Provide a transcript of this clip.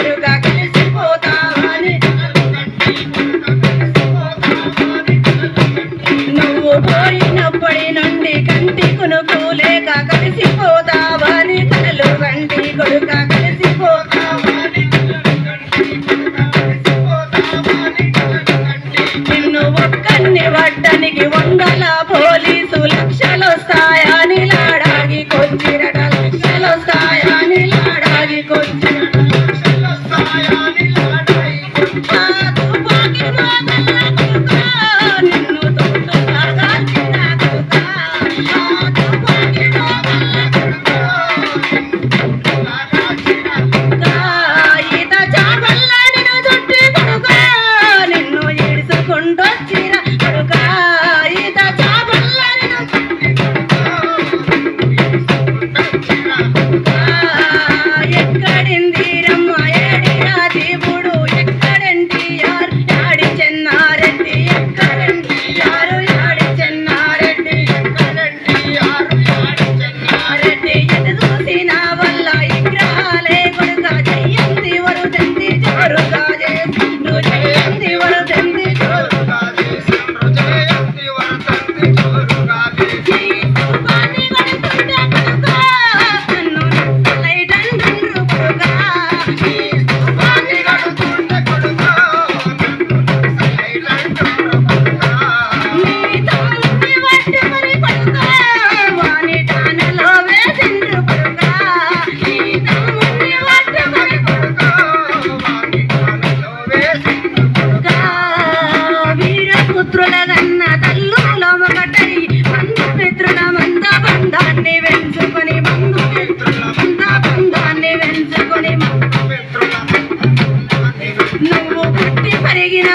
కొడుక కలిసిపోతావని నువ్వు పోయినప్పటి నుండి కంటి కునుకు లేక కలిసిపోతావని కలలు కంటి కొడుక కలిసిపోతావని నిన్ను ఒక్కన్ని వడ్డానికి వందల పోలీసు లక్షలొస్తాయని లాడాగి కొచ్చిరట లక్షలొస్తాయని లాడాగి కొచ్చిరట నిన్ను ఈత చాపల్ల నిన్ను చుట్టి కొడుక నిన్ను ఈడ్చుకుంటొచ్చిర కొడుక ఈత చాపల్ల ఎక్కడింది రమ్మ ఏడిరా దేవుడు ఎక్కడంటి యారు యాడి చెన్నారెడ్డి ఎక్కడంటి యారు యాడి చెన్నారెడ్డి ఎక్కడంటి యారు యాడి చెన్నారెడ్డి ఎటు చూసిన వల్ల విగ్రహాలే కొడుక జయంతి వరుదంతి జోరుగా చేసి నువ్వు జయంతి వరుదంతి జోరుగా చేసి జయంతి వరుదంతి జోరుగా చేసి పాని కొడుతుంటే కొడుక నన్ను లైటండ్రు కొడుక పాని కొడుతుంటే కొడుక లైటండ్రు కొడుక నీ తమ్ముని వట్టుకొని కొడుక వాని టానలో వేసిండ్రు కొడుక నీ తమ్ముని వట్టుకొని కొడుక వాని టానలో వేసిండ్రు కొడుక వీరపుత్రుల గన్న తల్లుల ఒకటై బంధుమిత్రుల మంద బంధాన్ని వెంచుకొని బంధుమిత్రుల మంద బంధాన్ని వెంచుకొని నువ్వు పుట్టి పెరిగిన